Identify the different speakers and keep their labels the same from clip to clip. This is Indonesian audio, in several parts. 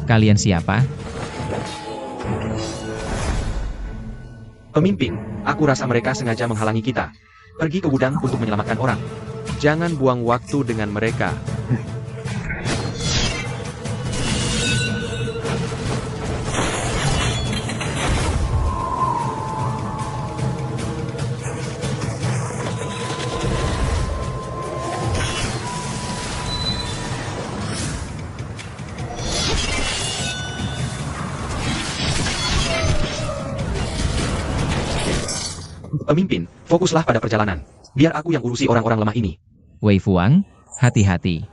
Speaker 1: Kalian siapa?
Speaker 2: Pemimpin, aku rasa mereka sengaja menghalangi kita. Pergi ke gudang untuk menyelamatkan orang. Jangan buang waktu dengan mereka. Pemimpin, fokuslah pada perjalanan. Biar aku yang urusi orang-orang lemah ini.
Speaker 1: Wei Fuang, hati-hati.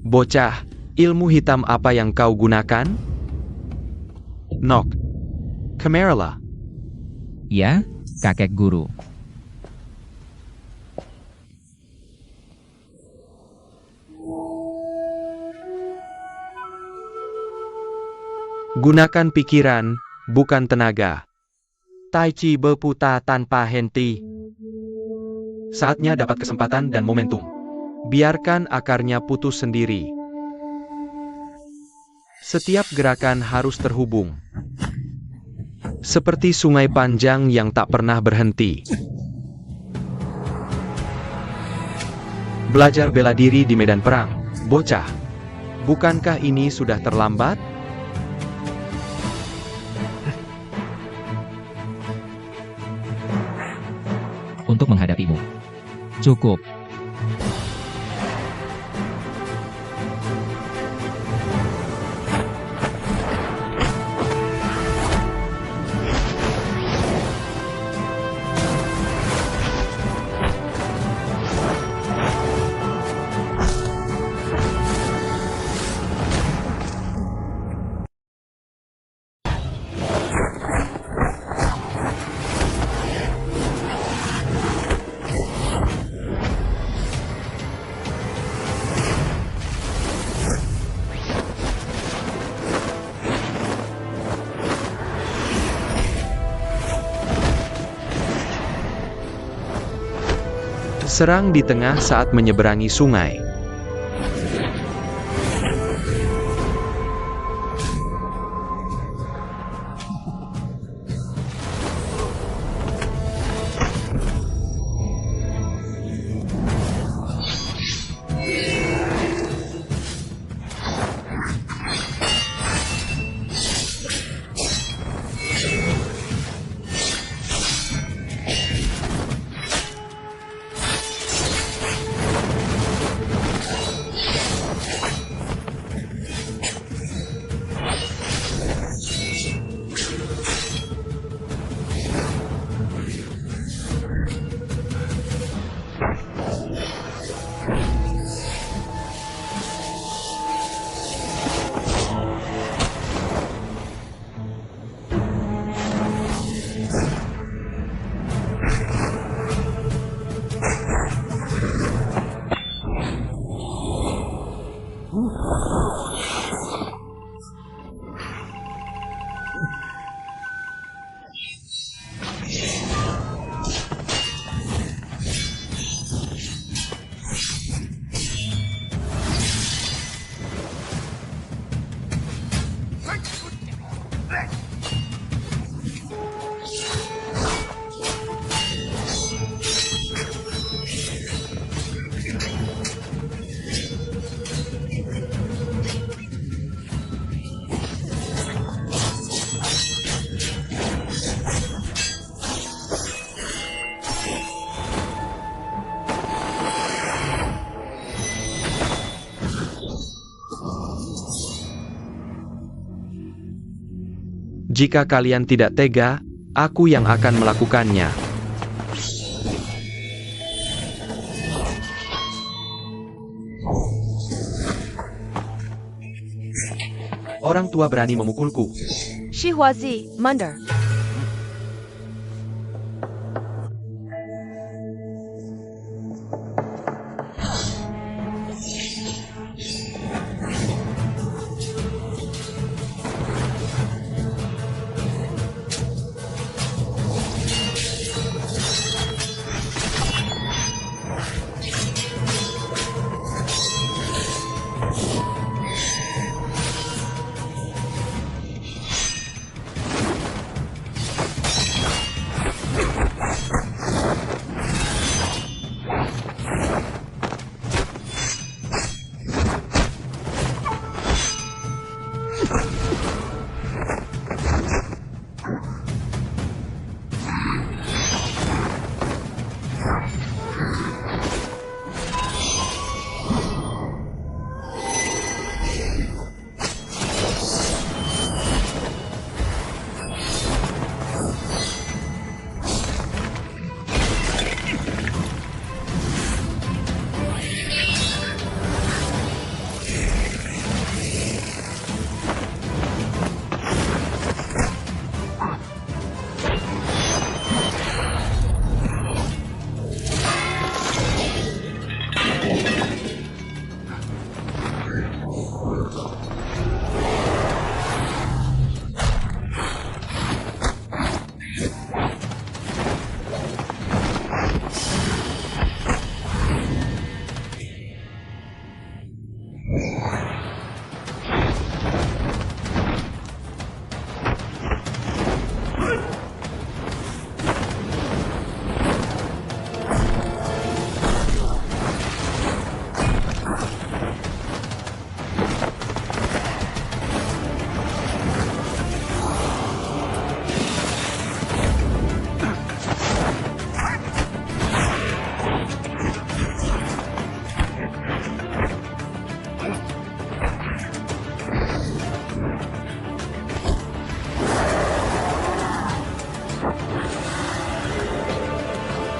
Speaker 2: Bocah, ilmu hitam apa yang kau gunakan? Nok. Camarilla.
Speaker 1: Ya, kakek guru.
Speaker 2: Gunakan pikiran, bukan tenaga. Tai Chi berputar tanpa henti. Saatnya dapat kesempatan dan momentum. Biarkan akarnya putus sendiri. Setiap gerakan harus terhubung. Seperti sungai panjang yang tak pernah berhenti. Belajar bela diri di medan perang, bocah. Bukankah ini sudah terlambat?
Speaker 1: Untuk menghadapimu. Cukup.
Speaker 2: Serang di tengah saat menyeberangi sungai. Jika kalian tidak tega, aku yang akan melakukannya. Orang tua berani memukulku.
Speaker 3: Shihuazi, mundur.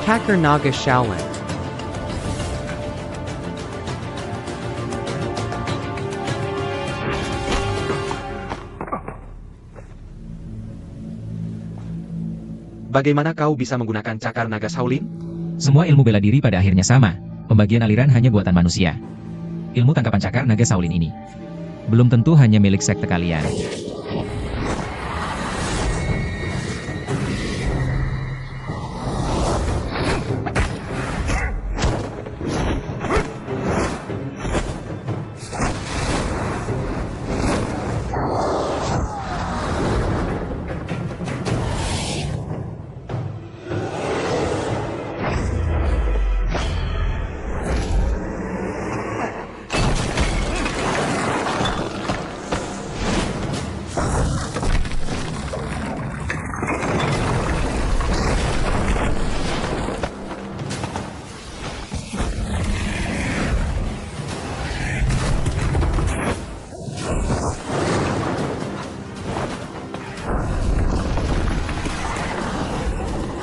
Speaker 4: Hacker Naga Shaolin.
Speaker 2: Bagaimana kau bisa menggunakan cakar naga Shaolin?
Speaker 1: Semua ilmu bela diri pada akhirnya sama. Pembagian aliran hanya buatan manusia. Ilmu tangkapan cakar naga Shaolin ini belum tentu hanya milik sekte kalian.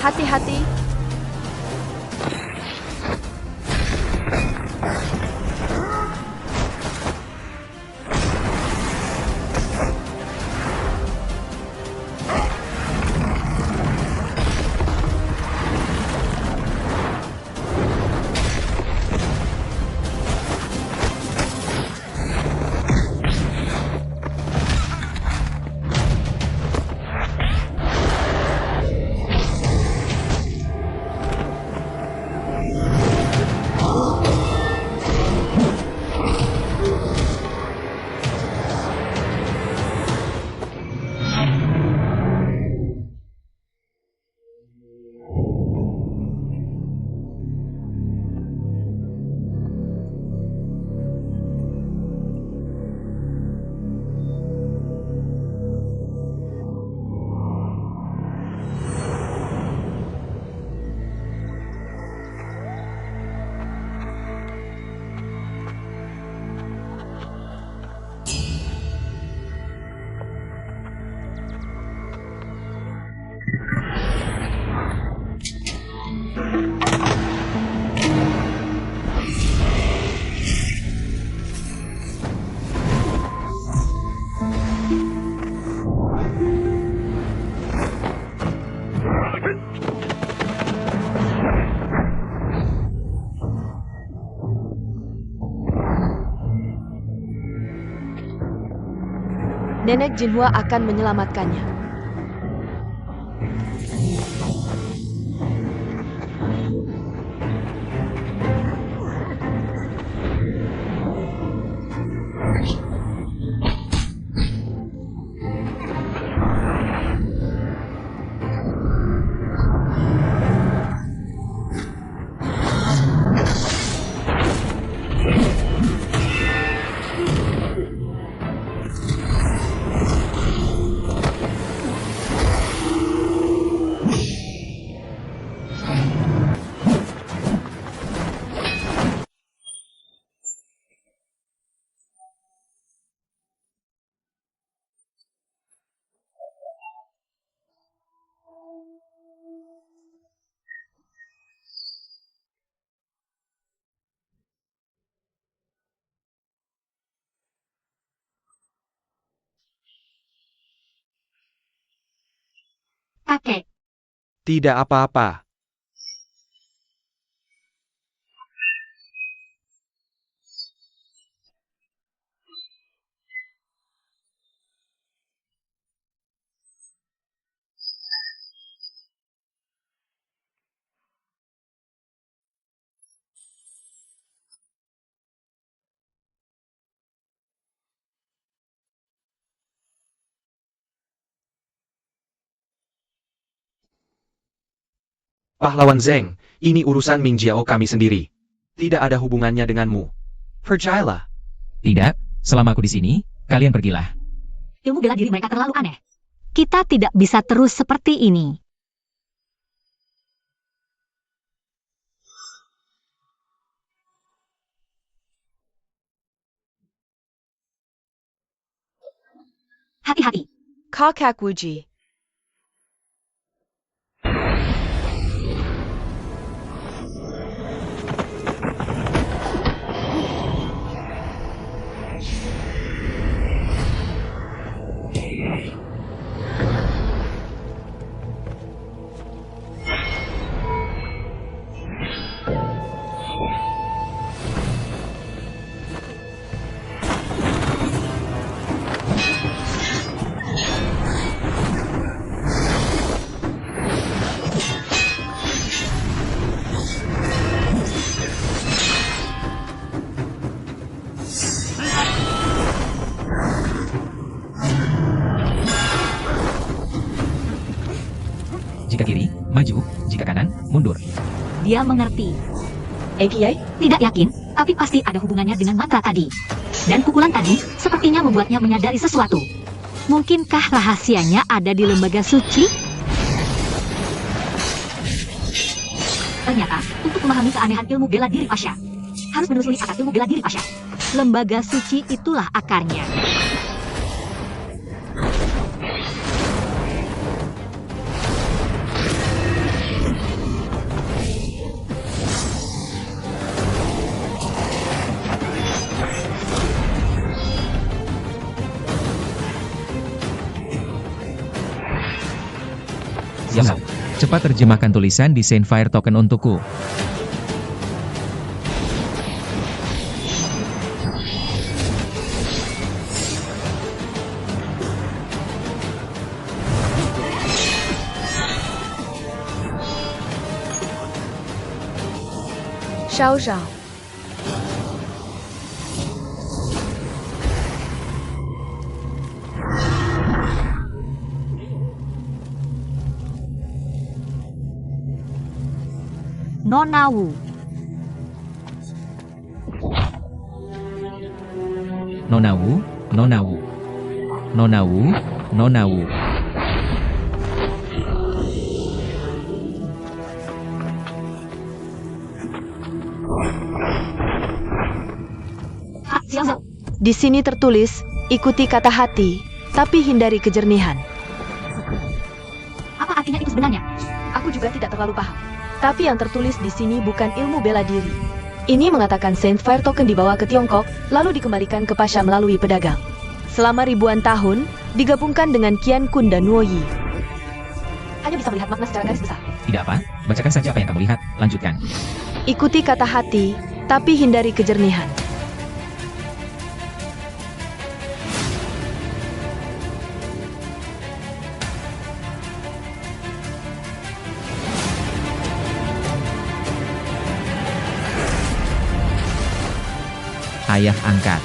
Speaker 3: Hati-hati. Nenek Jinhua akan menyelamatkannya.
Speaker 5: Kakek,
Speaker 2: Tidak apa-apa. Pahlawan Zeng, ini urusan Ming Jiao kami sendiri. Tidak ada hubungannya denganmu. Percayalah.
Speaker 1: Tidak, selama aku di sini, kalian pergilah.
Speaker 5: ilmu bela diri mereka terlalu aneh. Kita tidak bisa terus seperti ini. Hati-hati.
Speaker 3: Kakak Wuji.
Speaker 1: Jika kiri, maju, jika kanan, mundur.
Speaker 5: Dia mengerti.
Speaker 3: Kiai?
Speaker 5: Tidak yakin, tapi pasti ada hubungannya dengan mantra tadi. Dan pukulan tadi sepertinya membuatnya menyadari sesuatu. Mungkinkah rahasianya ada di lembaga suci? Ternyata, untuk memahami keanehan ilmu bela diri Pasha, harus menelusuri akar ilmu bela diri Pasha. Lembaga suci itulah akarnya.
Speaker 1: Siap. Cepat terjemahkan tulisan di Saintfire Token untukku.
Speaker 3: Shao Zhao.
Speaker 5: Nona Wu.
Speaker 1: Nonawu, Nonawu. Nonawu, Nonawu.
Speaker 5: Xiao.
Speaker 3: Di sini tertulis, ikuti kata hati, tapi hindari kejernihan.
Speaker 5: Apa artinya itu sebenarnya?
Speaker 3: Aku juga tidak terlalu paham. Tapi yang tertulis di sini bukan ilmu bela diri. Ini mengatakan Saintfire Token dibawa ke Tiongkok, lalu dikembalikan ke Pasha melalui pedagang. Selama ribuan tahun, digabungkan dengan Qian Kun dan Nuo Yi.
Speaker 5: Hanya bisa melihat makna secara garis besar.
Speaker 1: Tidak apa, bacakan saja apa yang kamu lihat, lanjutkan.
Speaker 3: Ikuti kata hati, tapi hindari kejernihan.
Speaker 1: ayah angkat.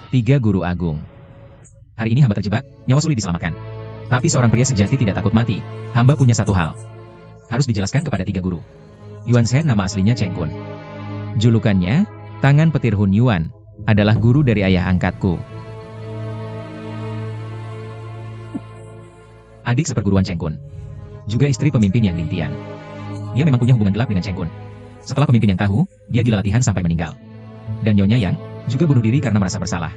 Speaker 1: Tiga Guru Agung. Hari ini hamba terjebak, nyawa sulit diselamatkan. Tapi seorang pria sejati tidak takut mati. Hamba punya satu hal. Harus dijelaskan kepada tiga guru. Yuan Shen nama aslinya Cheng Kun. Julukannya, Tangan Petir Hun Yuan, adalah guru dari ayah angkatku. Adik seperguruan Cheng Kun. Juga istri pemimpin yang Ling Tian. Dia memang punya hubungan gelap dengan Cheng Kun. Setelah pemimpin yang tahu, dia gila latihan sampai meninggal. Dan Nyonya Yang juga bunuh diri karena merasa bersalah.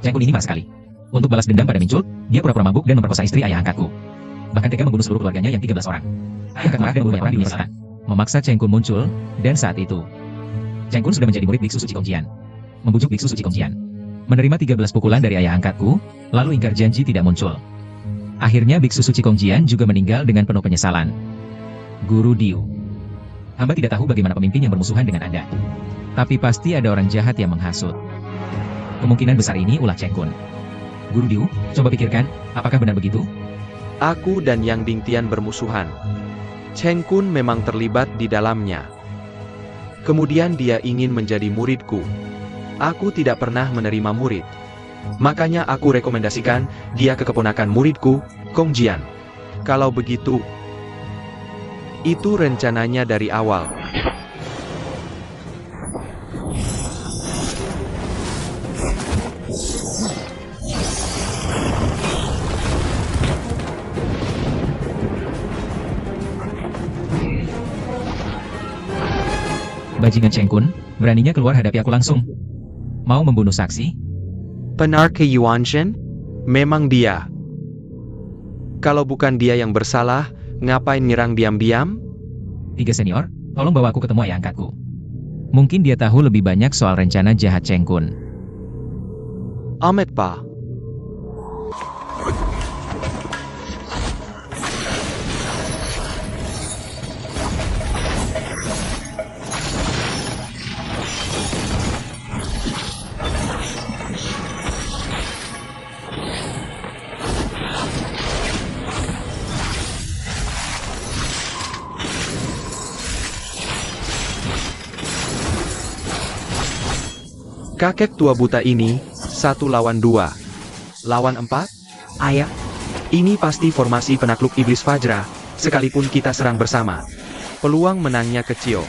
Speaker 1: Cheng Kun ini marah sekali. Untuk balas dendam pada Mincut, dia pura-pura mabuk dan memperkosa istri ayah angkatku. Bahkan tega membunuh seluruh keluarganya yang 13 orang. Ayah angkat marah dan membunuh banyak orang di dunia selatan. Memaksa Cheng Kun muncul, dan saat itu, Cheng Kun sudah menjadi murid Biksu Suci Kongjian. Membujuk Biksu Suci Kongjian. Menerima 13 pukulan dari ayah angkatku, lalu ingkar janji tidak muncul. Akhirnya Biksu Suci Kongjian juga meninggal dengan penuh penyesalan. Guru Diu. Hamba tidak tahu bagaimana pemimpin yang bermusuhan dengan Anda. Tapi pasti ada orang jahat yang menghasut. Kemungkinan besar ini ulah Cheng Kun. Guru Diu, coba pikirkan, apakah benar begitu?
Speaker 2: Aku dan Yang Ding Tian bermusuhan. Cheng Kun memang terlibat di dalamnya. Kemudian dia ingin menjadi muridku. Aku tidak pernah menerima murid. Makanya aku rekomendasikan dia ke keponakan muridku, Kong Jian. Kalau begitu, itu rencananya dari awal.
Speaker 1: Bajingan Cheng Kun, beraninya keluar hadapi aku langsung. Mau membunuh saksi?
Speaker 2: Benar ke Yuan Shen? Memang dia. Kalau bukan dia yang bersalah, ngapain nyerang diam-diam?
Speaker 1: Tiga senior, tolong bawa aku ketemu ayah angkatku. Mungkin dia tahu lebih banyak soal rencana jahat Cheng Kun.
Speaker 2: Ahmed Pa. Kakek tua buta ini, 1 lawan 2. Lawan 4? Ayah. Ini pasti formasi penakluk iblis Fajra, sekalipun kita serang bersama. Peluang menangnya kecil.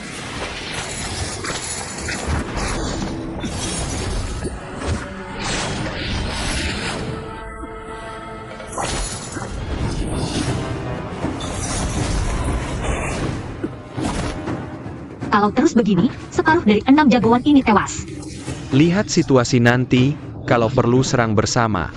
Speaker 5: Kalau terus begini, separuh dari 6 jagoan ini tewas.
Speaker 2: Lihat situasi nanti, kalau perlu serang bersama.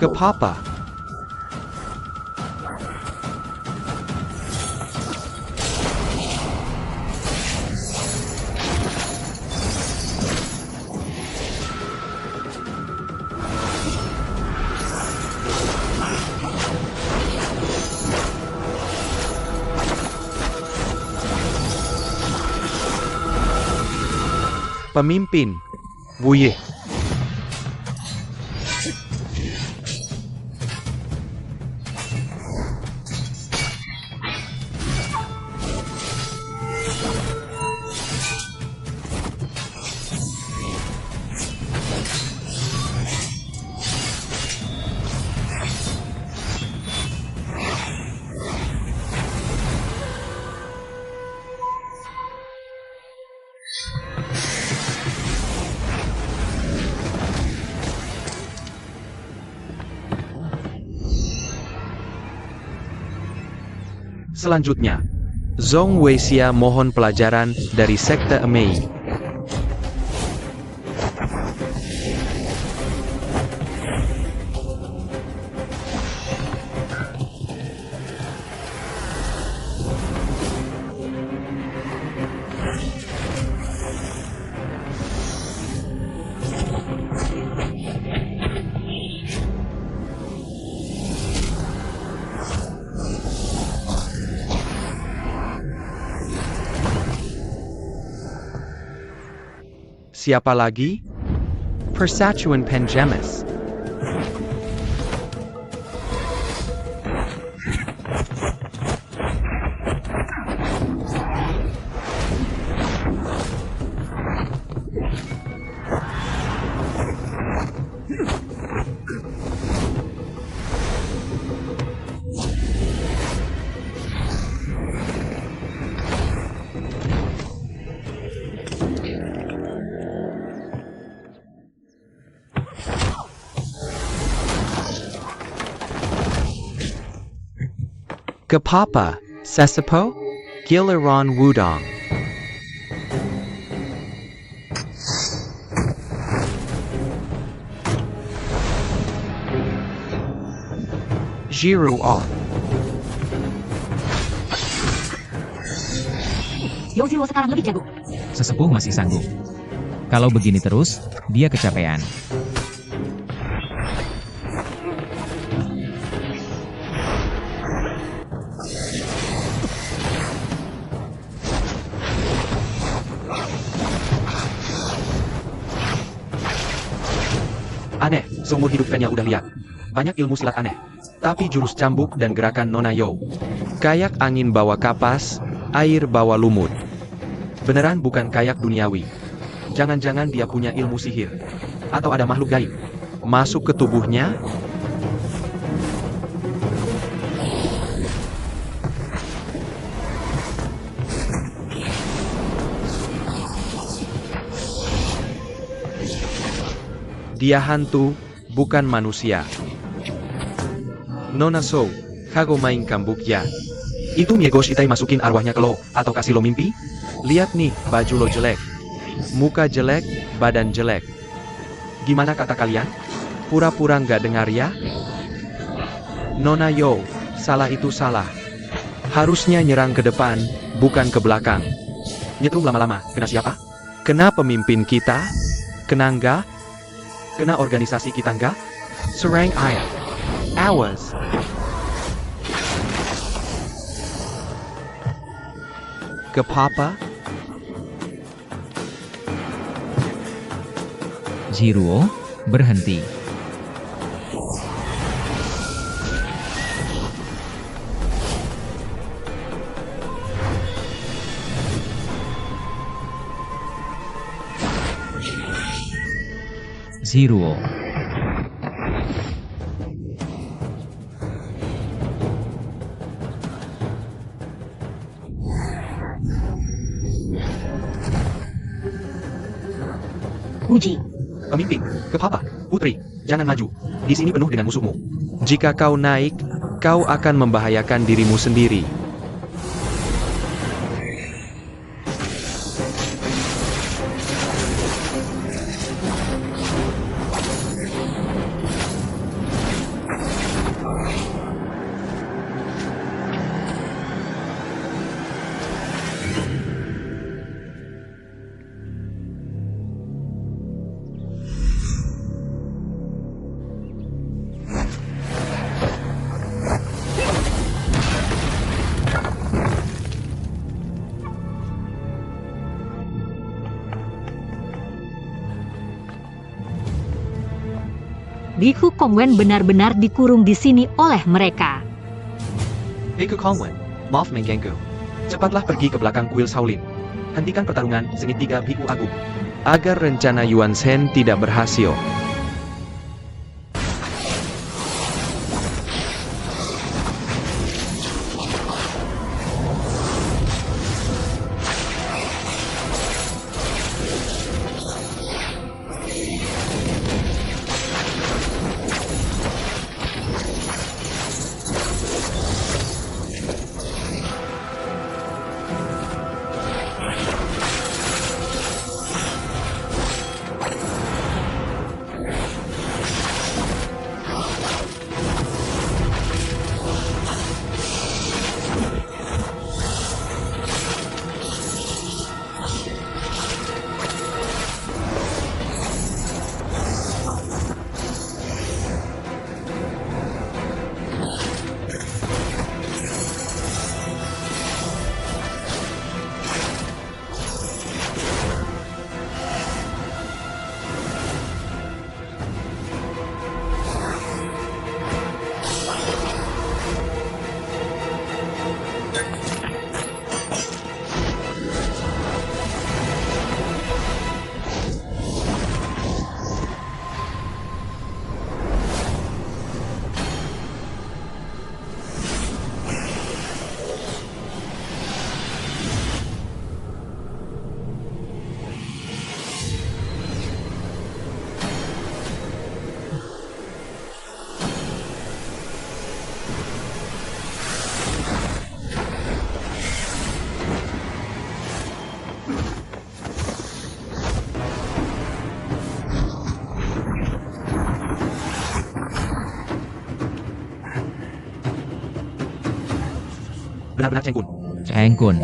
Speaker 2: Ke Papa. Pemimpin, Wuye. Selanjutnya, Zhong Weixia mohon pelajaran dari Sekte Emei. Siapa lagi?
Speaker 4: Persatuan Pengemis. Kapapa, Sesepo, Giliran Wudong. Jiru off.
Speaker 5: Yojiro sekarang lebih jago.
Speaker 1: Sesepuh masih sanggup. Kalau begini terus, dia kecapean.
Speaker 2: Aneh, seumur hidup Fenya udah lihat. Banyak ilmu silat aneh. Tapi jurus cambuk dan gerakan Nona Yo. Kayak angin bawa kapas, air bawa lumut. Beneran bukan kayak duniawi. Jangan-jangan dia punya ilmu sihir. Atau ada makhluk gaib. Masuk ke tubuhnya. Dia hantu, bukan manusia. Nona So, kago main kambuk ya. Itu Miego Shitai masukin arwahnya ke lo, atau kasih lo mimpi? Lihat nih, baju lo jelek. Muka jelek, badan jelek. Gimana kata kalian? Pura-pura nggak dengar ya? Nona Yo, salah itu salah. Harusnya nyerang ke depan, bukan ke belakang. Nyetrum lama-lama, kena siapa? Kena pemimpin kita? Kena enggak? Kena organisasi kita enggak?
Speaker 4: Serang Ayah. Awas. Kapapa,
Speaker 1: Jiruo, berhenti. Jiruo.
Speaker 5: Uji.
Speaker 2: Pemimpin, Kapapa, Putri, jangan maju. Di sini penuh dengan musuhmu. Jika kau naik, kau akan membahayakan dirimu sendiri.
Speaker 5: Biku Kongwen benar-benar dikurung di sini oleh mereka.
Speaker 2: Biku Kongwen, maaf mengganggu. Cepatlah pergi ke belakang kuil Shaolin. Hentikan pertarungan segitiga Biku Agung. Agar rencana Yuan Shen tidak berhasil. benar-benar Cheng Kun.
Speaker 1: Cheng Kun.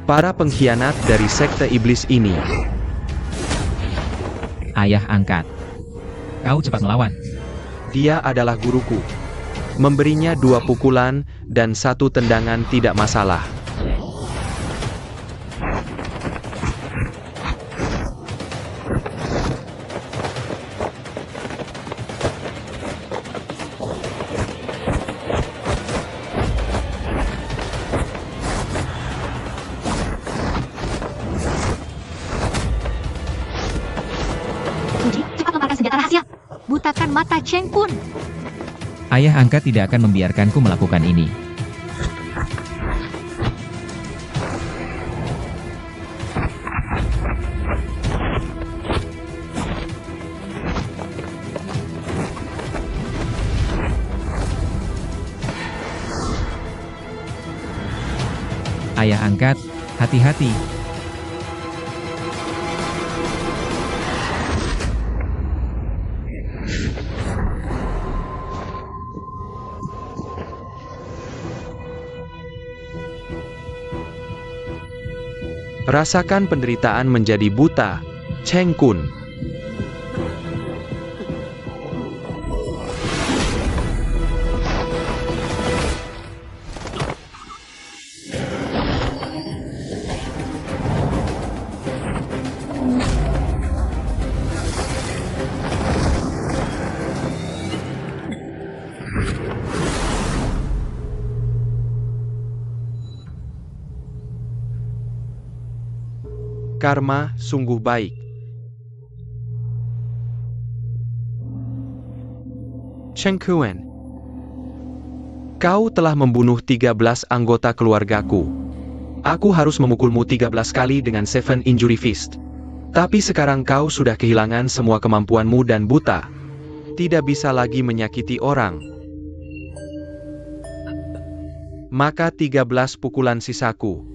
Speaker 2: Para pengkhianat dari sekte iblis ini.
Speaker 1: Ayah angkat. Kau cepat melawan.
Speaker 2: Dia adalah guruku. Memberinya 2 pukulan dan 1 tendangan tidak masalah.
Speaker 5: Fuji, cepat lemparkan senjata rahasia. Butakan mata Cheng Kun.
Speaker 1: Ayah angkat tidak akan membiarkanku melakukan ini. Ayah angkat, hati-hati.
Speaker 2: Rasakan penderitaan menjadi buta, Cheng Kun. Karma sungguh baik. Cheng Kun, kau telah membunuh 13 anggota keluargaku. Aku harus memukulmu 13 kali dengan Seven Injury Fist. Tapi sekarang kau sudah kehilangan semua kemampuanmu dan buta. Tidak bisa lagi menyakiti orang. Maka 13 pukulan sisaku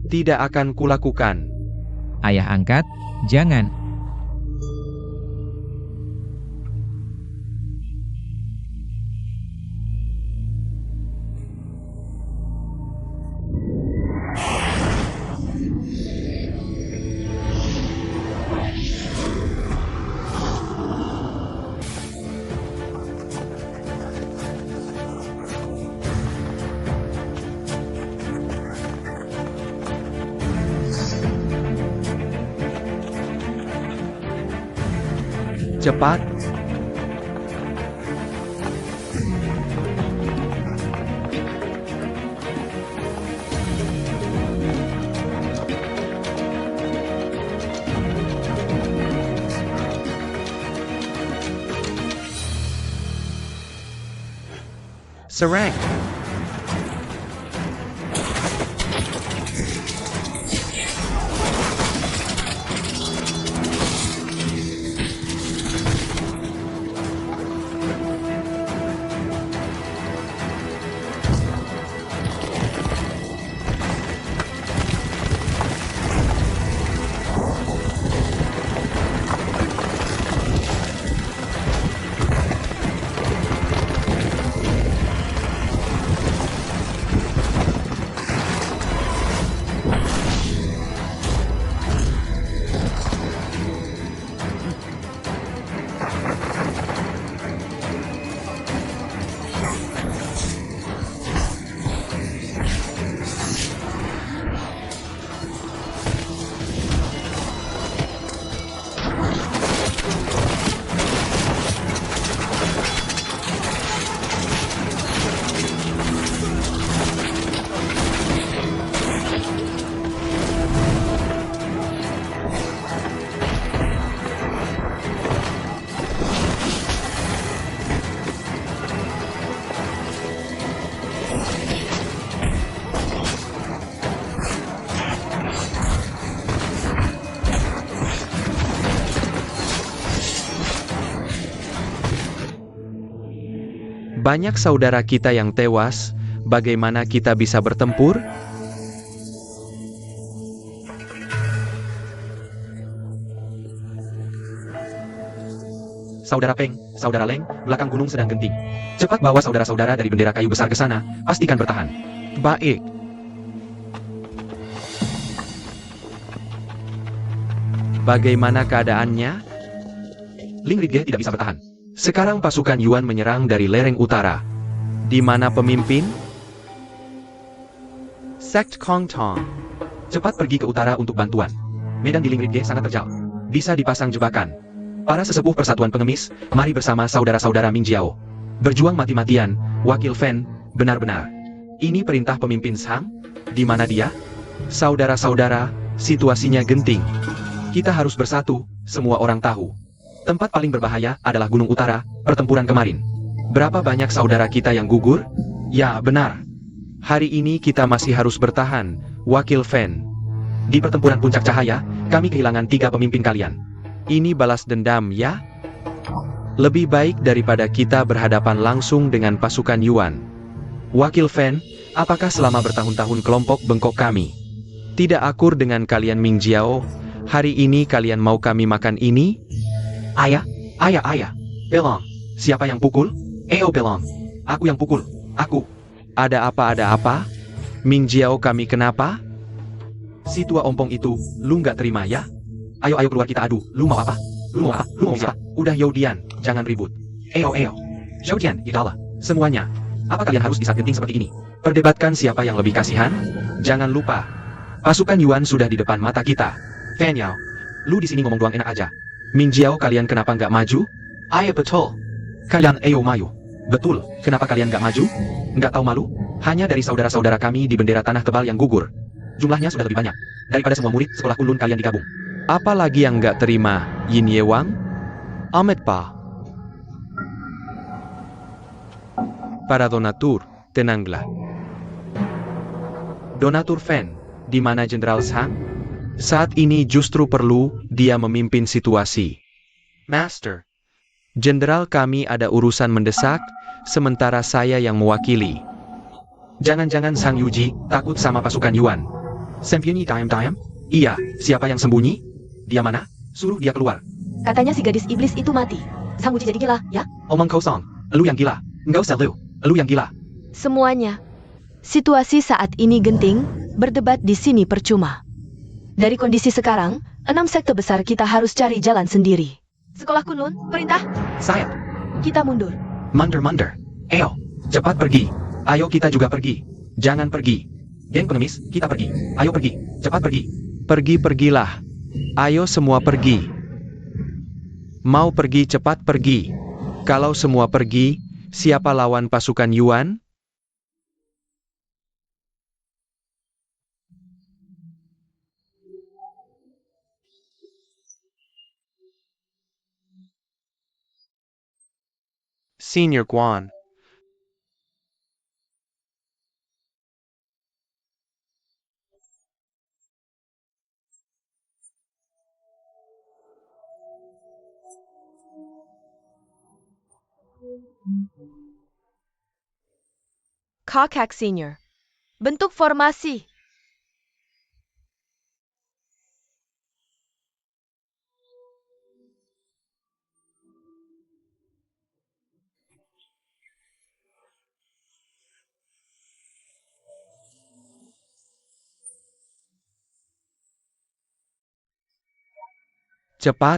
Speaker 2: tidak akan kulakukan.
Speaker 1: Ayah angkat, jangan.
Speaker 2: Cepat. Serang. Banyak saudara kita yang tewas, bagaimana kita bisa bertempur? Saudara Peng, Saudara Leng, belakang gunung sedang genting. Cepat bawa saudara-saudara dari bendera kayu besar ke sana, pastikan bertahan.
Speaker 4: Baik. Bagaimana keadaannya?
Speaker 2: Ling Ridge tidak bisa bertahan. Sekarang pasukan Yuan menyerang dari lereng utara.
Speaker 4: Di mana pemimpin? Sect Kong Tong.
Speaker 2: Cepat pergi ke utara untuk bantuan. Medan di Ling Ridge sangat terjal. Bisa dipasang jebakan. Para sesepuh persatuan pengemis, mari bersama saudara-saudara Ming Jiao. Berjuang mati-matian, Wakil Fan, benar-benar. Ini perintah pemimpin Shang? Di mana dia? Saudara-saudara, situasinya genting. Kita harus bersatu, semua orang tahu. Tempat paling berbahaya adalah Gunung Utara, pertempuran kemarin. Berapa banyak saudara kita yang gugur? Ya, benar.
Speaker 4: Hari ini kita masih harus bertahan, Wakil Fan.
Speaker 2: Di pertempuran puncak cahaya, kami kehilangan 3 pemimpin kalian.
Speaker 4: Ini balas dendam ya? Lebih baik daripada kita berhadapan langsung dengan pasukan Yuan.
Speaker 2: Wakil Fan, apakah selama bertahun-tahun kelompok bengkok kami
Speaker 4: tidak akur dengan kalian Ming Jiao? Hari ini kalian mau kami makan ini?
Speaker 2: Ayah. Pelong, siapa yang pukul? Pelong. Aku yang pukul, aku.
Speaker 4: Ada apa? Ming Jiao kami kenapa?
Speaker 2: Si tua ompong itu, lu nggak terima ya? Ayo keluar kita adu, lu mau apa? Lu mau siapa? Udah Yodian, jangan ribut. Shoujian, Idala, semuanya. Apa kalian harus di saat genting seperti ini? Perdebatkan siapa yang lebih kasihan? Jangan lupa, pasukan Yuan sudah di depan mata kita. Fan Yao, lu di sini ngomong doang enak aja. Ming Jiao kalian kenapa nggak maju? Betul. Kalian maju. Betul, kenapa kalian nggak maju? Nggak tahu malu? Hanya dari saudara-saudara kami di bendera tanah tebal yang gugur. Jumlahnya sudah lebih banyak daripada semua murid sekolah Kunlun kalian digabung.
Speaker 4: Apa lagi yang nggak terima, Yin Ye Wang? Amet Pa. Para donatur, tenanglah.
Speaker 2: Donatur Fan, di mana Jenderal Shang?
Speaker 4: Saat ini justru perlu dia memimpin situasi.
Speaker 2: Master,
Speaker 4: Jenderal kami ada urusan mendesak, sementara saya yang mewakili.
Speaker 2: Jangan-jangan Sang Yuji takut sama pasukan Yuan. Sembunyi dayam? Iya, siapa yang sembunyi? Dia mana? Suruh dia keluar.
Speaker 3: Katanya si gadis iblis itu mati. Sang Wuji jadi gila, ya?
Speaker 2: Omong kosong, lu yang gila. Nggak usah lu yang gila.
Speaker 3: Semuanya. Situasi saat ini genting, berdebat di sini percuma. Dari kondisi sekarang, 6 sekte besar kita harus cari jalan sendiri. Sekolah Kunlun, perintah.
Speaker 2: Sayap.
Speaker 3: Kita mundur.
Speaker 2: Mundur. Cepat pergi. Ayo kita juga pergi. Jangan pergi. Geng pengemis, kita pergi. Ayo pergi. Cepat pergi.
Speaker 4: Pergilah. Ayo semua pergi. Mau pergi cepat pergi. Kalau semua pergi, siapa lawan pasukan Yuan? Senior Guan.
Speaker 3: Kakak Senior. Bentuk formasi.
Speaker 4: Cepat.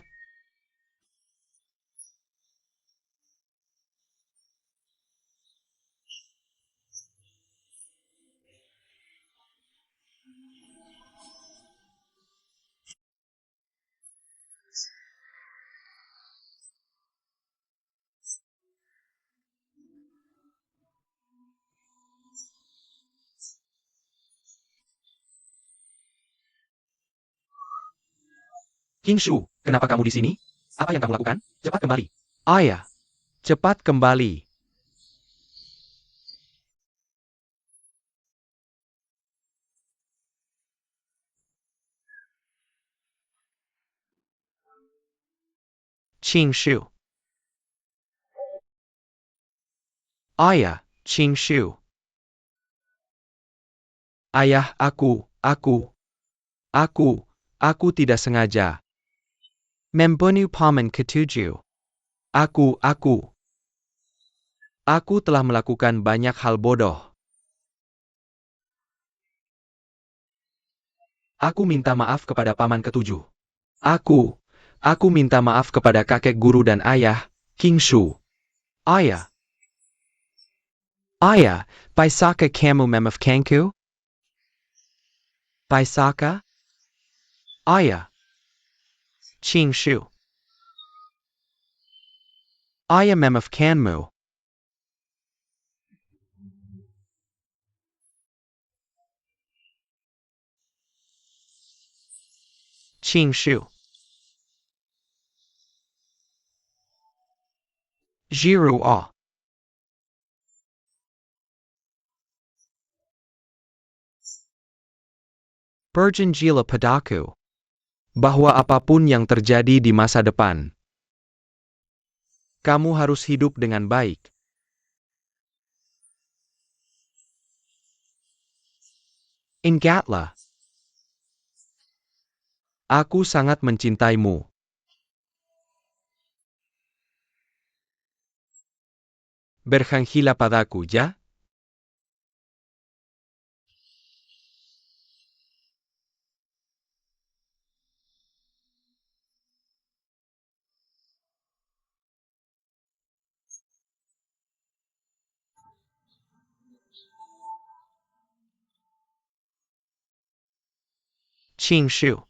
Speaker 2: King Shu, kenapa kamu di sini? Apa yang kamu lakukan? Cepat kembali.
Speaker 4: Ayah, cepat kembali. Qing Shu. Ayah, Qing Shu. Ayah, aku tidak sengaja membunuh paman ketujuh.
Speaker 2: Aku telah melakukan banyak hal bodoh. Aku minta maaf kepada paman ketujuh. Aku minta maaf kepada kakek guru dan ayah, King Shu. Ayah, paisaka kamu memaafkanku? Paisaka? Ayah. King Shu. Ayah memaafkanmu. King Shu. Jiru ah. Berjanjilah padaku bahwa apapun yang terjadi di masa depan, kamu harus hidup dengan baik. Ingatlah, aku sangat mencintaimu. Berjanjilah padaku, ya? King Shu.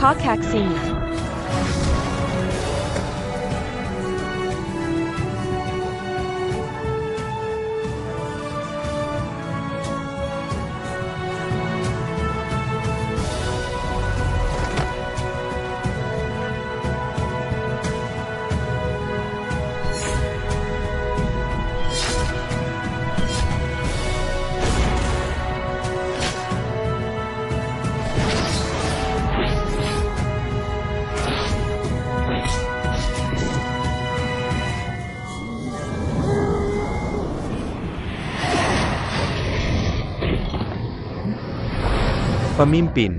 Speaker 3: Kakaksi.
Speaker 2: Pemimpin.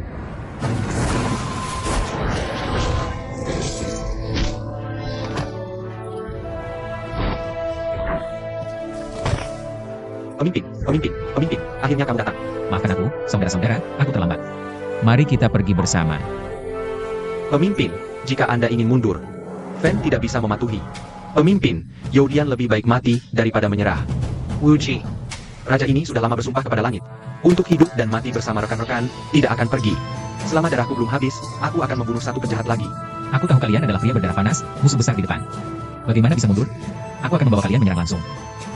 Speaker 1: Pemimpin, akhirnya kamu datang. Maafkan aku, saudara-saudara, aku terlambat. Mari kita pergi bersama.
Speaker 2: Pemimpin, jika Anda ingin mundur, Fen tidak bisa mematuhi. Pemimpin, Youdian lebih baik mati daripada menyerah. Wuji, raja ini sudah lama bersumpah kepada langit. Untuk hidup dan mati bersama rekan-rekan, tidak akan pergi. Selama darahku belum habis, aku akan membunuh satu penjahat lagi.
Speaker 1: Aku tahu kalian adalah pria berdarah panas, musuh besar di depan. Bagaimana bisa mundur? Aku akan membawa kalian menyerang langsung.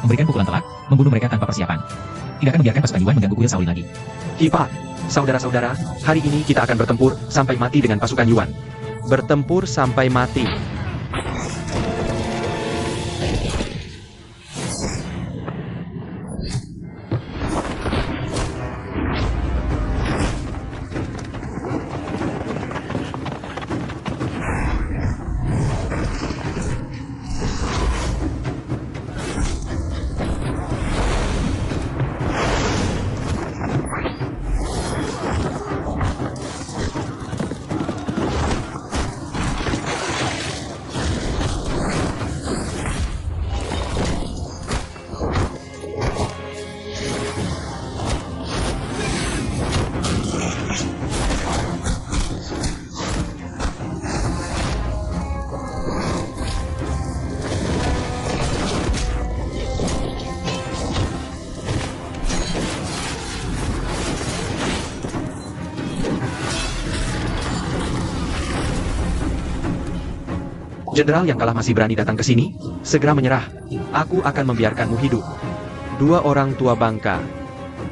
Speaker 1: Memberikan pukulan telak, membunuh mereka tanpa persiapan. Tidak akan membiarkan pasukan Yuan mengganggu kuil Shaolin lagi.
Speaker 2: Kipat, saudara-saudara, hari ini kita akan bertempur sampai mati dengan pasukan Yuan. Bertempur sampai mati. Jenderal yang kalah masih berani datang ke sini? Segera menyerah. Aku akan membiarkanmu hidup. Dua orang tua bangka.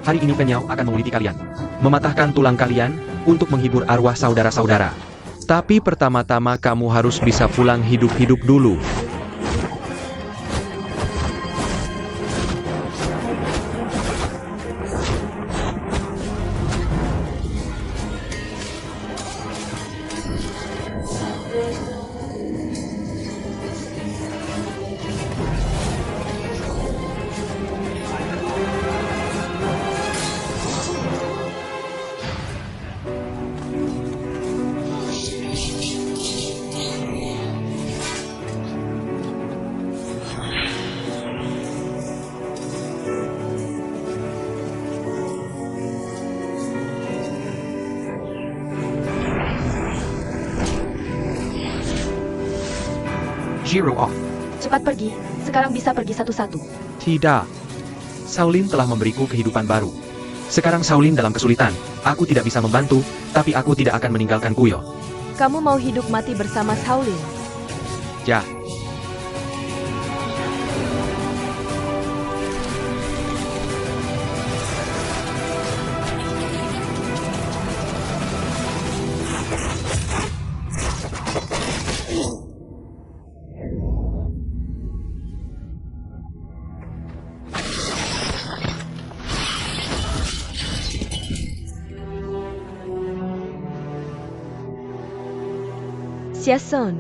Speaker 2: Hari ini Penyao akan menguliti kalian. Mematahkan tulang kalian, untuk menghibur arwah saudara-saudara. Tapi pertama-tama kamu harus bisa pulang hidup-hidup dulu.
Speaker 4: Jiro off.
Speaker 3: Cepat pergi, sekarang bisa pergi satu-satu.
Speaker 2: Tidak. Shaolin telah memberiku kehidupan baru. Sekarang Shaolin dalam kesulitan. Aku tidak bisa membantu, tapi aku tidak akan meninggalkan Kuyo.
Speaker 3: Kamu mau hidup mati bersama Shaolin?
Speaker 2: Ya.
Speaker 3: Xia Sun,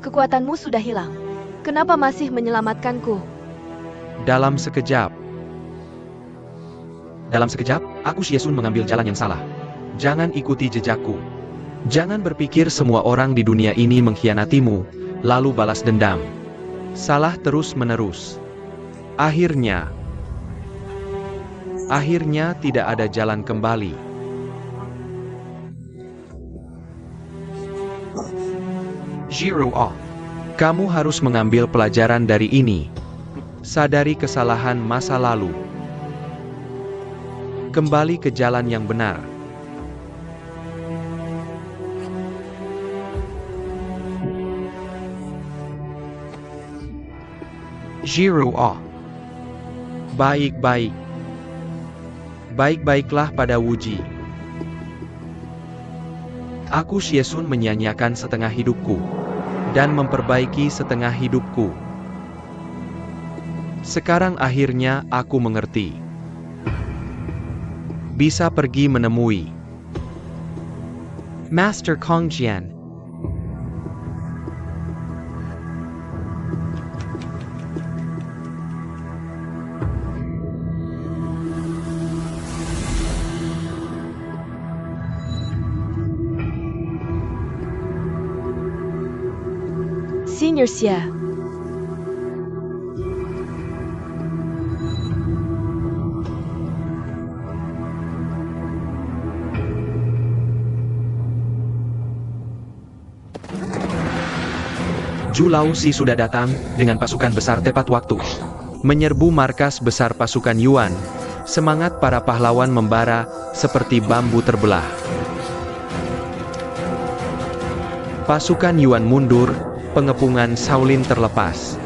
Speaker 3: kekuatanmu sudah hilang. Kenapa masih menyelamatkanku?
Speaker 2: Dalam sekejap. Dalam sekejap, aku Xie Sun mengambil jalan yang salah. Jangan ikuti jejakku. Jangan berpikir semua orang di dunia ini mengkhianatimu, lalu balas dendam. Salah terus-menerus. Akhirnya tidak ada jalan kembali. Jiro off. Kamu harus mengambil pelajaran dari ini. Sadari kesalahan masa lalu. Kembali ke jalan yang benar. Jiro off. Baik-baik. Baik-baiklah pada Wuji. Aku Xie Sun menyanyiakan setengah hidupku. Dan memperbaiki setengah hidupku. Sekarang akhirnya aku mengerti. Bisa pergi menemui Master Kong Jian.
Speaker 3: Senior Xia.
Speaker 2: Zhu Laozi sudah datang dengan pasukan besar tepat waktu. Menyerbu markas besar pasukan Yuan. Semangat para pahlawan membara seperti bambu terbelah. Pasukan Yuan mundur. Pengepungan Shaolin terlepas.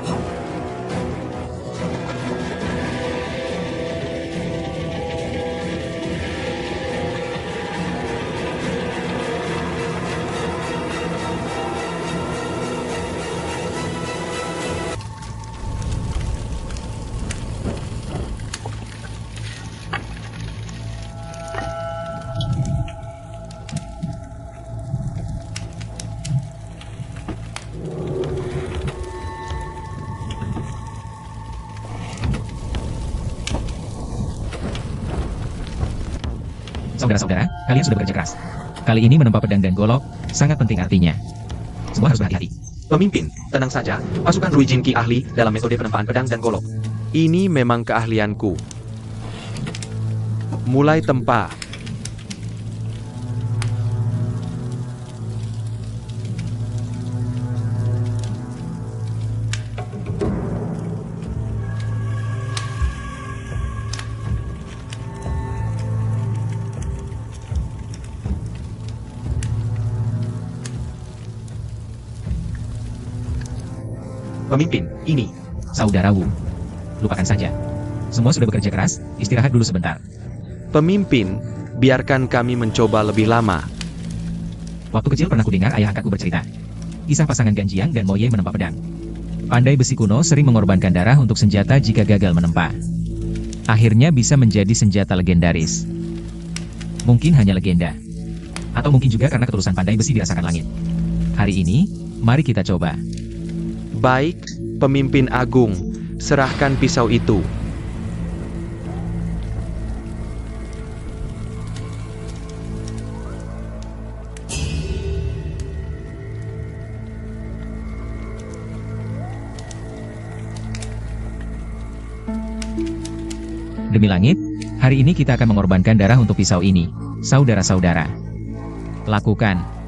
Speaker 1: Saudara-saudara, kalian sudah bekerja keras. Kali ini menempa pedang dan golok, sangat penting artinya. Semua harus berhati-hati.
Speaker 2: Pemimpin, tenang saja. Pasukan Rui Jinqi ahli dalam metode penempaan pedang dan golok. Ini memang keahlianku. Mulai tempa. Pemimpin, ini.
Speaker 1: Saudara Wu, lupakan saja. Semua sudah bekerja keras, istirahat dulu sebentar.
Speaker 4: Pemimpin, biarkan kami mencoba lebih lama.
Speaker 1: Waktu kecil pernah kudengar ayah angkatku bercerita. Kisah pasangan Ganjiang dan Moye menempa pedang. Pandai besi kuno sering mengorbankan darah untuk senjata jika gagal menempa. Akhirnya bisa menjadi senjata legendaris. Mungkin hanya legenda. Atau mungkin juga karena ketulusan pandai besi dirasakan langit. Hari ini, mari kita coba.
Speaker 4: Baik, pemimpin agung, serahkan pisau itu.
Speaker 1: Demi langit, hari ini kita akan mengorbankan darah untuk pisau ini, saudara-saudara. Lakukan.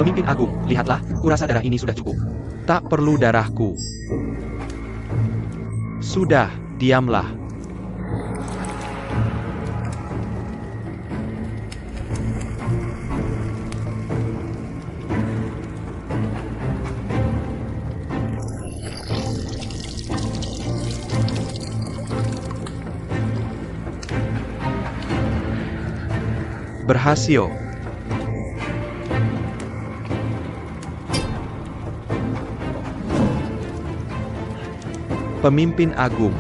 Speaker 2: Pemimpin agung, lihatlah, kurasa darah ini sudah cukup.
Speaker 4: Tak perlu darahku. Sudah, diamlah. Berhasil. Pemimpin agung.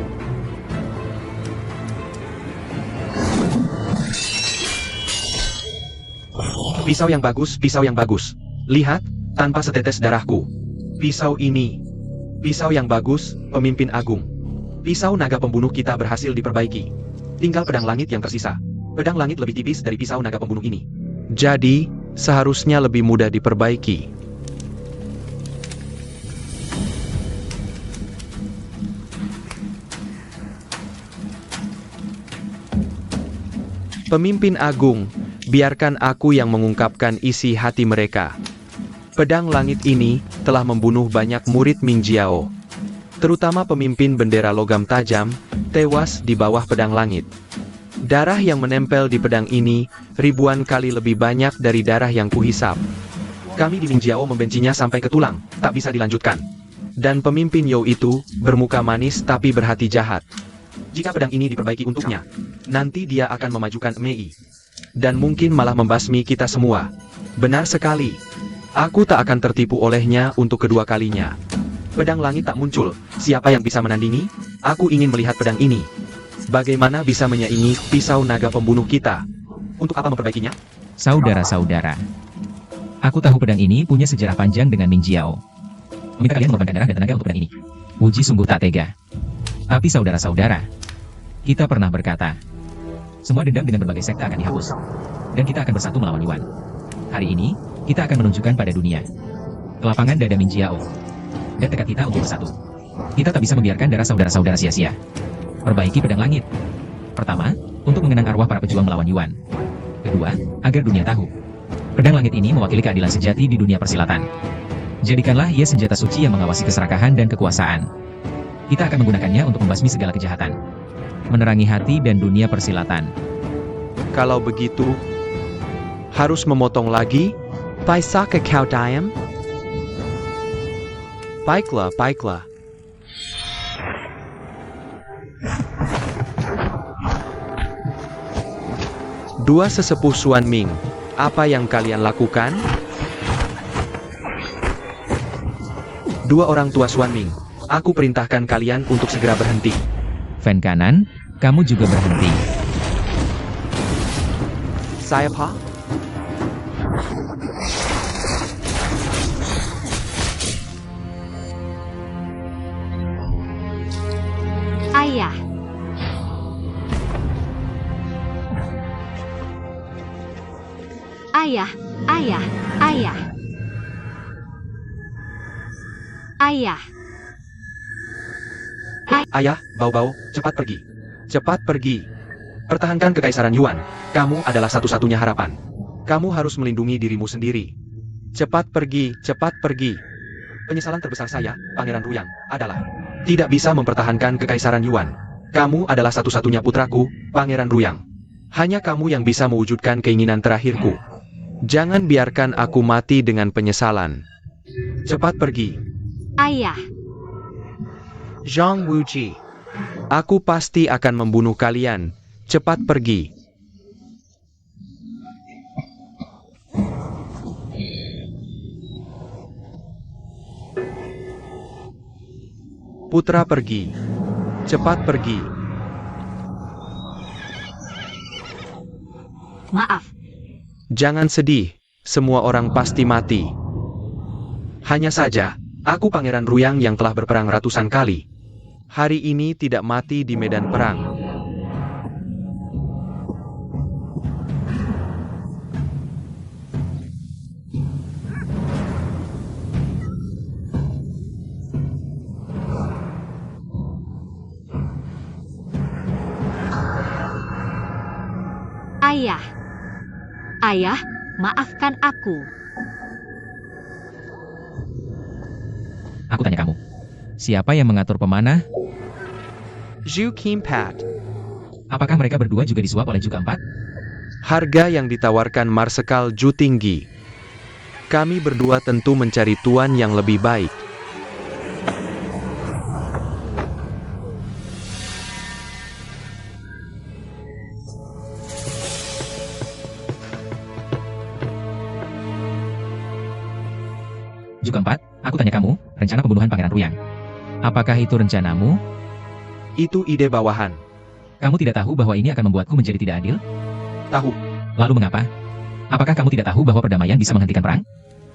Speaker 2: Pisau yang bagus, pisau yang bagus. Lihat, tanpa setetes darahku. Pisau ini. Pisau yang bagus, pemimpin agung. Pisau naga pembunuh kita berhasil diperbaiki. Tinggal pedang langit yang tersisa. Pedang langit lebih tipis dari pisau naga pembunuh ini.
Speaker 4: Jadi, seharusnya lebih mudah diperbaiki. Pemimpin agung, biarkan aku yang mengungkapkan isi hati mereka. Pedang langit ini telah membunuh banyak murid Ming Jiao. Terutama pemimpin bendera logam tajam, tewas di bawah pedang langit. Darah yang menempel di pedang ini ribuan kali lebih banyak dari darah yang kuhisap.
Speaker 2: Kami di Ming Jiao membencinya sampai ke tulang, tak bisa dilanjutkan.
Speaker 4: Dan pemimpin You itu bermuka manis tapi berhati jahat.
Speaker 2: Jika pedang ini diperbaiki untuknya, nanti dia akan memajukan Mei.
Speaker 4: Dan mungkin malah membasmi kita semua. Benar sekali. Aku tak akan tertipu olehnya untuk kedua kalinya.
Speaker 2: Pedang langit tak muncul, siapa yang bisa menandingi? Aku ingin melihat pedang ini.
Speaker 4: Bagaimana bisa menyaingi pisau naga pembunuh kita?
Speaker 2: Untuk apa memperbaikinya?
Speaker 1: Saudara-saudara. Aku tahu pedang ini punya sejarah panjang dengan Ming Jiao. Meminta kalian mengorbankan darah dan tenaga untuk pedang ini. Uji sungguh tak tega. Tapi saudara-saudara, kita pernah berkata, semua dendam dengan berbagai sekte akan dihapus. Dan kita akan bersatu melawan Yuan. Hari ini, kita akan menunjukkan pada dunia kelapangan dada Ming Jiao. Dan tekad kita untuk bersatu. Kita tak bisa membiarkan darah saudara-saudara sia-sia. Perbaiki pedang langit. Pertama, untuk mengenang arwah para pejuang melawan Yuan. Kedua, agar dunia tahu. Pedang langit ini mewakili keadilan sejati di dunia persilatan. Jadikanlah ia senjata suci yang mengawasi keserakahan dan kekuasaan. Kita akan menggunakannya untuk membasmi segala kejahatan. Menerangi hati dan dunia persilatan.
Speaker 4: Kalau begitu, harus memotong lagi? Paisaka kau diam? Baiklah, baiklah. Dua sesepuh Xuan Ming, apa yang kalian lakukan?
Speaker 2: Dua orang tua Xuan Ming, aku perintahkan kalian untuk segera berhenti.
Speaker 1: Fan kanan, kamu juga berhenti.
Speaker 4: Saya apa?
Speaker 5: Ayah. Ayah, ayah, ayah. Ayah.
Speaker 2: Ayah, Bao-Bao, cepat pergi. Cepat pergi. Pertahankan Kekaisaran Yuan. Kamu adalah satu-satunya harapan. Kamu harus melindungi dirimu sendiri. Cepat pergi, cepat pergi. Penyesalan terbesar saya, Pangeran Ruyang, adalah tidak bisa mempertahankan Kekaisaran Yuan. Kamu adalah satu-satunya putraku, Pangeran Ruyang. Hanya kamu yang bisa mewujudkan keinginan terakhirku. Jangan biarkan aku mati dengan penyesalan. Cepat pergi.
Speaker 5: Ayah,
Speaker 2: Zhang Wuji. Aku pasti akan membunuh kalian. Cepat pergi. Putra pergi. Cepat pergi.
Speaker 5: maaf.
Speaker 2: Jangan sedih. Semua orang pasti mati. Hanya saja, aku Pangeran Ruyang yang telah berperang ratusan kali. Hari ini tidak mati di medan perang.
Speaker 5: Ayah. Ayah, maafkan aku.
Speaker 1: Aku tanya kamu. Siapa yang mengatur pemanah?
Speaker 2: Zhu Qingpat.
Speaker 1: Apakah mereka berdua juga disuap oleh Ju Keempat?
Speaker 2: Harga yang ditawarkan Marsekal Ju tinggi. Kami berdua tentu mencari tuan yang lebih baik.
Speaker 1: Ju Keempat, aku tanya kamu, rencana pembunuhan Pangeran Ruyang. Apakah itu rencanamu?
Speaker 2: Itu ide bawahan.
Speaker 1: Kamu tidak tahu bahwa ini akan membuatku menjadi tidak adil?
Speaker 2: Tahu.
Speaker 1: Lalu mengapa? Apakah kamu tidak tahu bahwa perdamaian bisa menghentikan perang?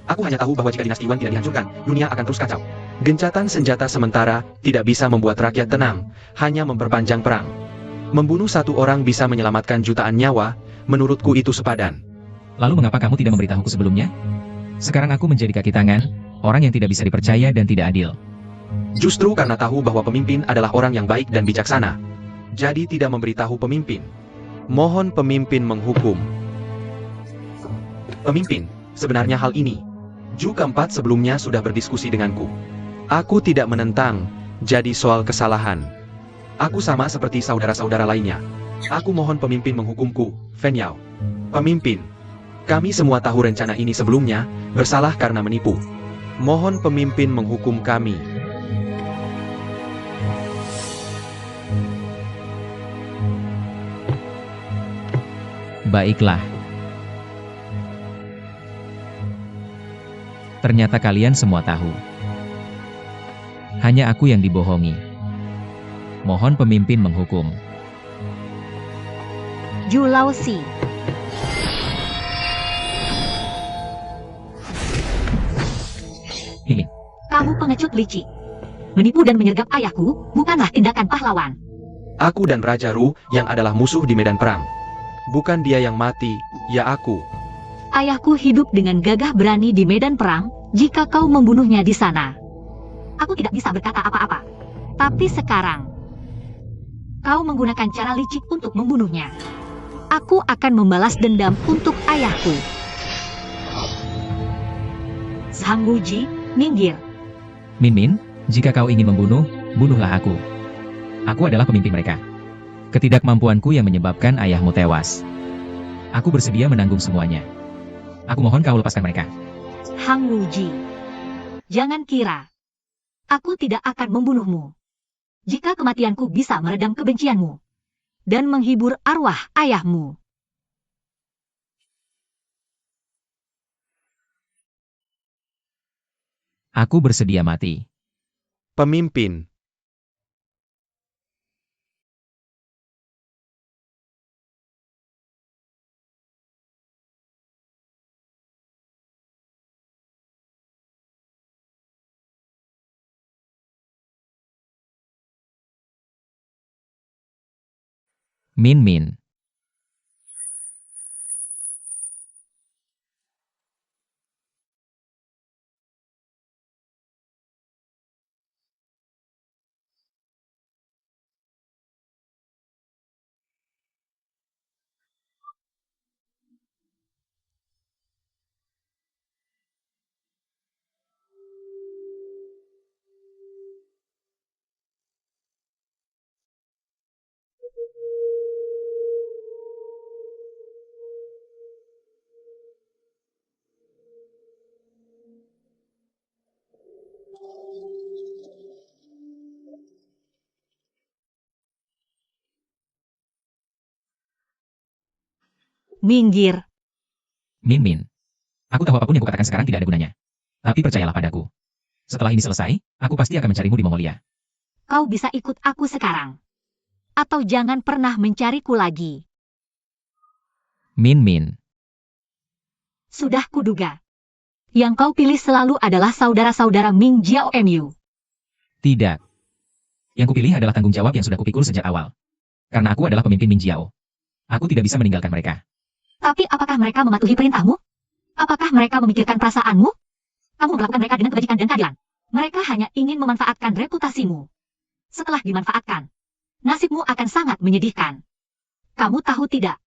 Speaker 2: Aku hanya tahu bahwa jika dinasti Yuan tidak dihancurkan, dunia akan terus kacau. Gencatan senjata sementara tidak bisa membuat rakyat tenang, hanya memperpanjang perang. Membunuh satu orang bisa menyelamatkan jutaan nyawa, menurutku itu sepadan.
Speaker 1: Lalu mengapa kamu tidak memberitahuku sebelumnya? Sekarang aku menjadi kaki tangan, orang yang tidak bisa dipercaya dan tidak adil.
Speaker 2: Justru karena tahu bahwa pemimpin adalah orang yang baik dan bijaksana. Jadi tidak memberitahu pemimpin. Mohon pemimpin menghukum. Pemimpin, sebenarnya hal ini. Ju Keempat sebelumnya sudah berdiskusi denganku. Aku tidak menentang, jadi soal kesalahan. Aku sama seperti saudara-saudara lainnya. Aku mohon pemimpin menghukumku, Fen Yao. Pemimpin, kami semua tahu rencana ini sebelumnya, bersalah karena menipu. Mohon pemimpin menghukum kami.
Speaker 1: Baiklah. Ternyata kalian semua tahu. Hanya aku yang dibohongi. Mohon pemimpin menghukum.
Speaker 5: Ju Laosi.
Speaker 1: Hihin.
Speaker 5: Kamu pengecut licik. Menipu dan menyergap ayahku bukanlah tindakan pahlawan.
Speaker 2: Aku dan Raja Ru yang adalah musuh di medan perang. Bukan dia yang mati, ya aku.
Speaker 5: Ayahku hidup dengan gagah berani di medan perang jika kau membunuhnya di sana. Aku tidak bisa berkata apa-apa. Tapi sekarang, kau menggunakan cara licik untuk membunuhnya. Aku akan membalas dendam untuk ayahku. Zhang Wuji, minggir.
Speaker 1: Min Min, jika kau ingin membunuh, bunuhlah aku. Aku adalah pemimpin mereka. Ketidakmampuanku yang menyebabkan ayahmu tewas. Aku bersedia menanggung semuanya. Aku mohon kau lepaskan mereka.
Speaker 5: Hang Wuji. Jangan kira aku tidak akan membunuhmu. Jika kematianku bisa meredam kebencianmu dan menghibur arwah ayahmu.
Speaker 1: Aku bersedia mati.
Speaker 2: Pemimpin.
Speaker 1: Min Min.
Speaker 5: minggir.
Speaker 1: Min Min. Aku tahu apapun yang kukatakan sekarang tidak ada gunanya. Tapi percayalah padaku. Setelah ini selesai, aku pasti akan mencarimu di Mongolia.
Speaker 5: Kau bisa ikut aku sekarang. Atau jangan pernah mencariku lagi.
Speaker 1: Min Min.
Speaker 5: Sudah kuduga. Yang kau pilih selalu adalah saudara-saudara Ming Jiao Mu.
Speaker 1: Tidak. Yang kupilih adalah tanggung jawab yang sudah kupikul sejak awal. Karena aku adalah pemimpin Ming Jiao. Aku tidak bisa meninggalkan mereka.
Speaker 5: Tapi apakah mereka mematuhi perintahmu? Apakah mereka memikirkan perasaanmu? Kamu melakukan mereka dengan kebajikan dan keadilan. Mereka hanya ingin memanfaatkan reputasimu. Setelah dimanfaatkan, nasibmu akan sangat menyedihkan. Kamu tahu tidak?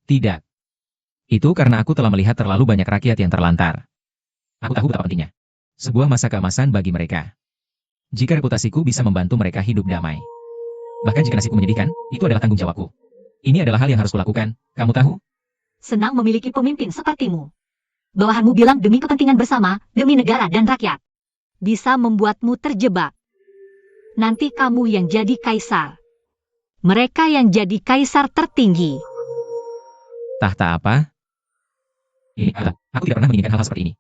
Speaker 1: Tidak. Itu karena aku telah melihat terlalu banyak rakyat yang terlantar. Aku tahu betapa pentingnya. Sebuah masa keemasan bagi mereka. Jika reputasiku bisa membantu mereka hidup damai. Bahkan jika nasibku menyedihkan, itu adalah tanggung jawabku. Ini adalah hal yang harus kulakukan, kamu tahu?
Speaker 5: Senang memiliki pemimpin sepertimu. Bawahanmu bilang demi kepentingan bersama, demi negara dan rakyat. Bisa membuatmu terjebak. Nanti kamu yang jadi kaisar. Mereka yang jadi kaisar tertinggi.
Speaker 1: Tahta apa? Aku tidak pernah menginginkan hal seperti ini.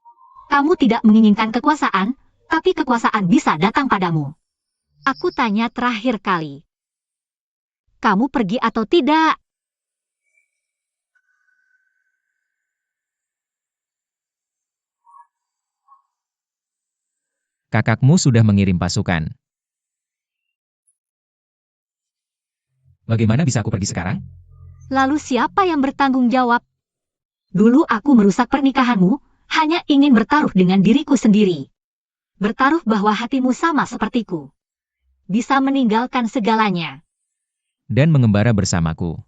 Speaker 5: Kamu tidak menginginkan kekuasaan, tapi kekuasaan bisa datang padamu. Aku tanya terakhir kali. Kamu pergi atau tidak?
Speaker 1: Kakakmu sudah mengirim pasukan. Bagaimana bisa aku pergi sekarang?
Speaker 5: Lalu siapa yang bertanggung jawab? Dulu aku merusak pernikahanmu, hanya ingin bertaruh dengan diriku sendiri. Bertaruh bahwa hatimu sama sepertiku. Bisa meninggalkan segalanya.
Speaker 1: Dan mengembara bersamaku.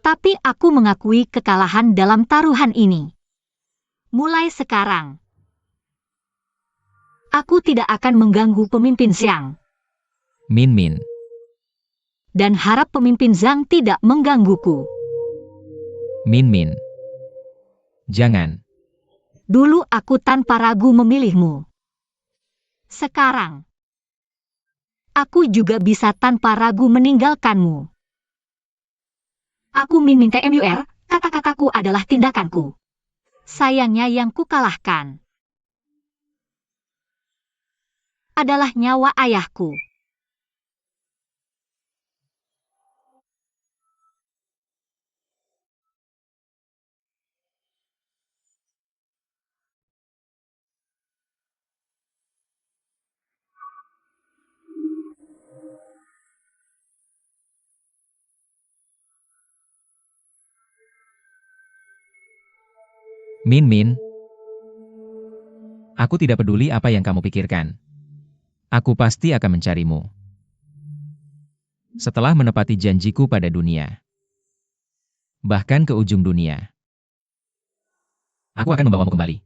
Speaker 5: Tapi aku mengakui kekalahan dalam taruhan ini. Mulai sekarang, aku tidak akan mengganggu pemimpin Xiang.
Speaker 1: Min Min.
Speaker 5: Dan harap pemimpin Zhang tidak menggangguku.
Speaker 1: Min Min. Jangan.
Speaker 5: Dulu aku tanpa ragu memilihmu. Sekarang, aku juga bisa tanpa ragu meninggalkanmu. Aku Min Min TMUR, kata-kataku adalah tindakanku. Sayangnya yang kukalahkan adalah nyawa ayahku.
Speaker 1: Min Min. Aku tidak peduli apa yang kamu pikirkan. Aku pasti akan mencarimu. Setelah menepati janjiku pada dunia. Bahkan ke ujung dunia. Aku akan membawamu kembali.